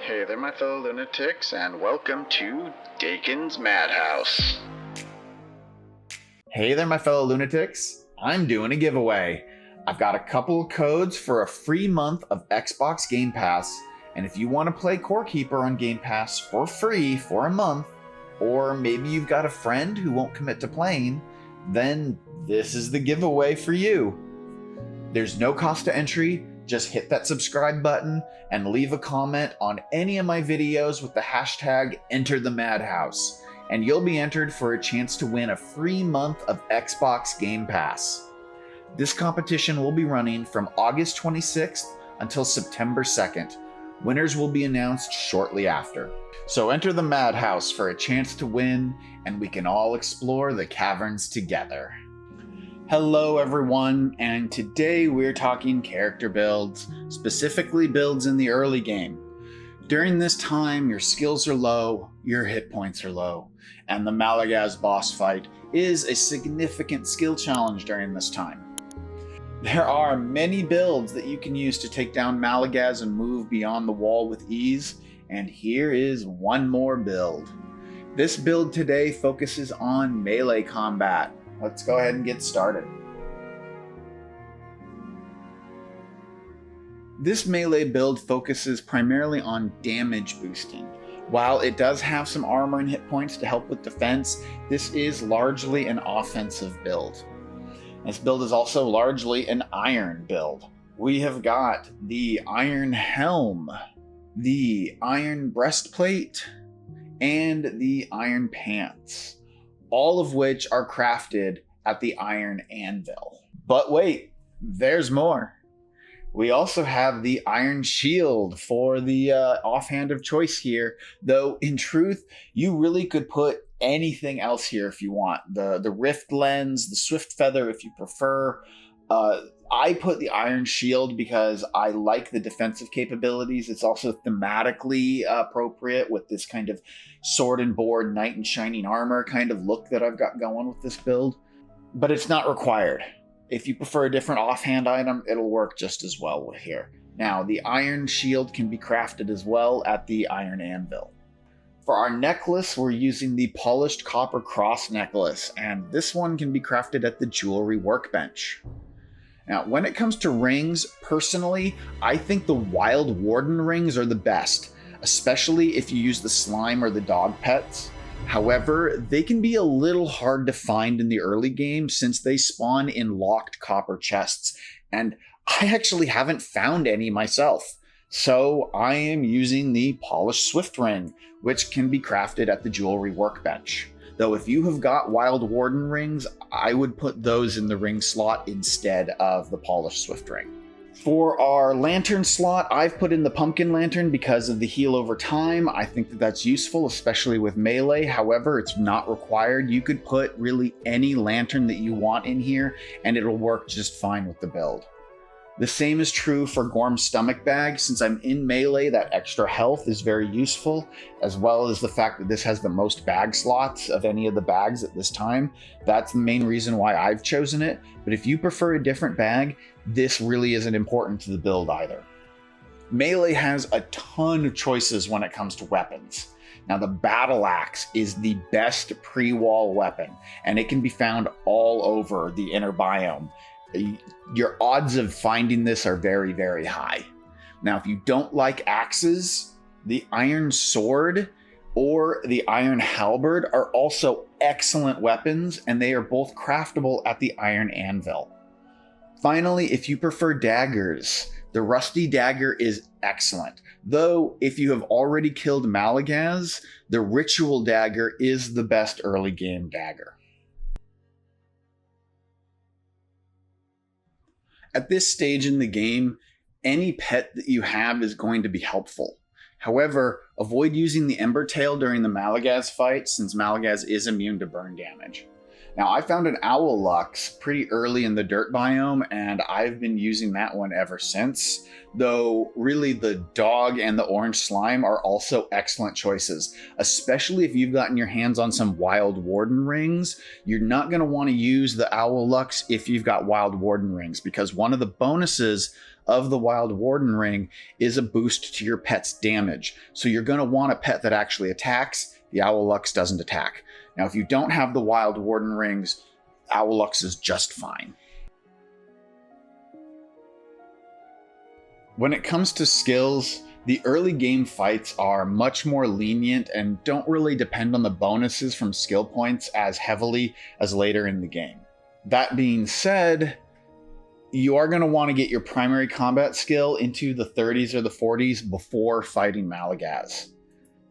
Hey there, my fellow lunatics, and welcome to Dakon's Madhouse. Hey there, my fellow lunatics. I'm doing a giveaway. I've got a couple of codes for a free month of Xbox Game Pass, and if you want to play Corekeeper on Game Pass for free for a month, or maybe you've got a friend who won't commit to playing, then this is the giveaway for you. There's no cost to entry. Just hit that subscribe button and leave a comment on any of my videos with the hashtag #EnterTheMadhouse, and you'll be entered for a chance to win a free month of Xbox Game Pass. This competition will be running from August 26th until September 2nd. Winners will be announced shortly after. So enter the Madhouse for a chance to win, and we can all explore the caverns together. Hello everyone, and today we're talking character builds, specifically builds in the early game. During this time, your skills are low, your hit points are low, and the Malagaz boss fight is a significant skill challenge during this time. There are many builds that you can use to take down Malagaz and move beyond the wall with ease, and here is one more build. This build today focuses on melee combat. Let's go ahead and get started. This melee build focuses primarily on damage boosting. While it does have some armor and hit points to help with defense, this is largely an offensive build. This build is also largely an iron build. We have got the iron helm, the iron breastplate, and the iron pants, all of which are crafted at the iron anvil. But wait, there's more. We also have the iron shield for the offhand of choice here, though in truth, you really could put anything else here if you want. The rift lens, the swift feather if you prefer. I put the iron shield because I like the defensive capabilities. It's also thematically appropriate with this kind of sword and board, knight in shining armor kind of look that I've got going with this build. But it's not required. If you prefer a different offhand item, it'll work just as well with here. Now, the iron shield can be crafted as well at the iron anvil. For our necklace, we're using the polished copper cross necklace, and this one can be crafted at the jewelry workbench. Now, when it comes to rings, personally, I think the Wild Warden rings are the best, especially if you use the slime or the dog pets. However, they can be a little hard to find in the early game since they spawn in locked copper chests, and I actually haven't found any myself. So I am using the polished swift ring, which can be crafted at the jewelry workbench. Though if you have got Wild Warden rings, I would put those in the ring slot instead of the polished swift ring. For our lantern slot, I've put in the pumpkin lantern because of the heal over time. I think that that's useful, especially with melee. However, it's not required. You could put really any lantern that you want in here, and it'll work just fine with the build. The same is true for Gorm's stomach bag. Since I'm in melee, that extra health is very useful, as well as the fact that this has the most bag slots of any of the bags at this time. That's the main reason why I've chosen it, but if you prefer a different bag, this really isn't important to the build either. Melee has a ton of choices when it comes to weapons. Now, the battle axe is the best pre-wall weapon, and it can be found all over the inner biome. Your odds of finding this are very, very high. Now, if you don't like axes, the iron sword or the iron halberd are also excellent weapons, and they are both craftable at the iron anvil. Finally, if you prefer daggers, the rusty dagger is excellent. Though, if you have already killed Malagaz, the ritual dagger is the best early game dagger. At this stage in the game, any pet that you have is going to be helpful. However, avoid using the Ember Tail during the Malagaz fight, since Malagaz is immune to burn damage. Now, I found an owl lux pretty early in the dirt biome, and I've been using that one ever since. Though, really, the dog and the orange slime are also excellent choices, especially if you've gotten your hands on some wild warden rings. You're not going to want to use the owl lux if you've got wild warden rings, because one of the bonuses of the wild warden ring is a boost to your pet's damage. So you're going to want a pet that actually attacks. The owl lux doesn't attack. Now, if you don't have the wild warden rings, owl lux is just fine. When it comes to skills, the early game fights are much more lenient and don't really depend on the bonuses from skill points as heavily as later in the game. That being said, you are going to want to get your primary combat skill into the 30s or the 40s before fighting Malagaz.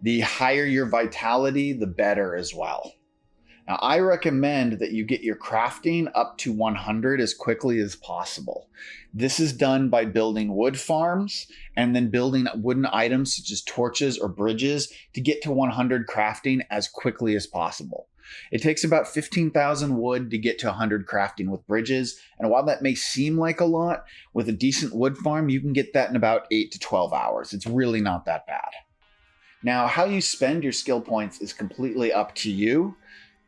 The higher your vitality, the better as well. Now, I recommend that you get your crafting up to 100 as quickly as possible. This is done by building wood farms and then building wooden items such as torches or bridges to get to 100 crafting as quickly as possible. It takes about 15,000 wood to get to 100 crafting with bridges, and while that may seem like a lot, with a decent wood farm, you can get that in about 8 to 12 hours. It's really not that bad. Now, how you spend your skill points is completely up to you.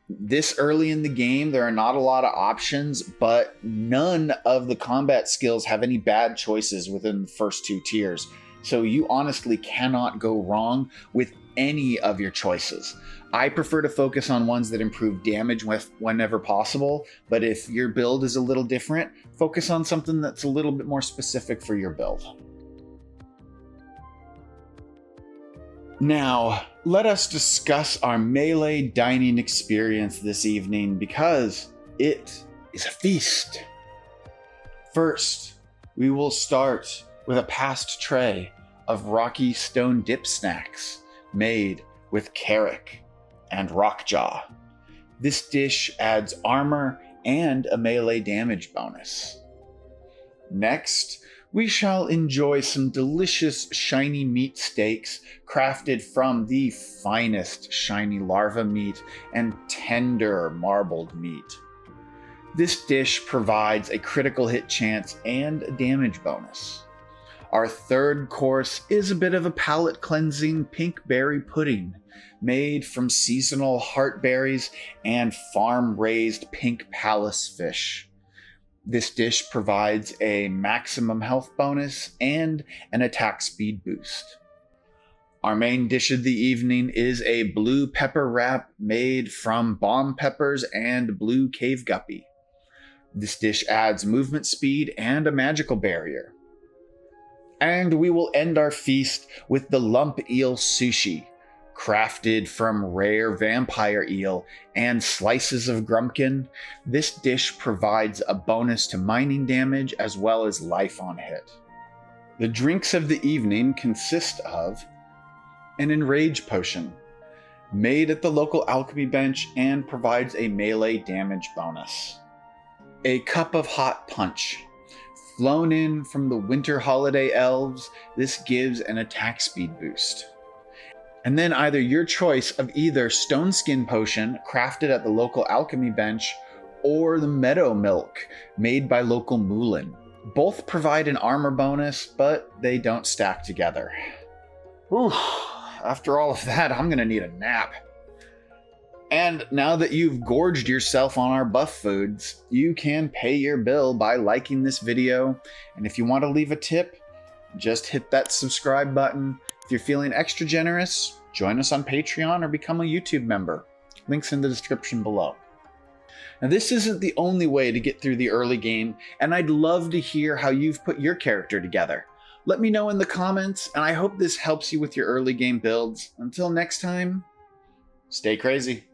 This early in the game, there are not a lot of options, but none of the combat skills have any bad choices within the first two tiers. So you honestly cannot go wrong with any of your choices. I prefer to focus on ones that improve damage whenever possible, but if your build is a little different, focus on something that's a little bit more specific for your build. Now, let us discuss our melee dining experience this evening because it is a feast. First, we will start with a passed tray of rocky stone dip snacks made with carrot and rockjaw. This dish adds armor and a melee damage bonus. Next, we shall enjoy some delicious shiny meat steaks crafted from the finest shiny larva meat and tender marbled meat. This dish provides a critical hit chance and a damage bonus. Our third course is a bit of a palate cleansing pink berry pudding made from seasonal heartberries and farm raised pink palace fish. This dish provides a maximum health bonus and an attack speed boost. Our main dish of the evening is a blue pepper wrap made from bomb peppers and blue cave guppy. This dish adds movement speed and a magical barrier. And we will end our feast with the lump eel sushi, crafted from rare vampire eel and slices of grumpkin. This dish provides a bonus to mining damage as well as life on hit. The drinks of the evening consist of an enrage potion, made at the local alchemy bench and provides a melee damage bonus. A cup of hot punch, flown in from the winter holiday elves. This gives an attack speed boost. And then either your choice of either stone skin potion crafted at the local alchemy bench or the meadow milk made by local Moulin. Both provide an armor bonus, but they don't stack together. Whew, after all of that, I'm gonna need a nap. And now that you've gorged yourself on our buff foods, you can pay your bill by liking this video. And if you want to leave a tip, just hit that subscribe button. If you're feeling extra generous, join us on Patreon or become a YouTube member. Links in the description below. Now, this isn't the only way to get through the early game, and I'd love to hear how you've put your character together. Let me know in the comments, and I hope this helps you with your early game builds. Until next time, stay crazy.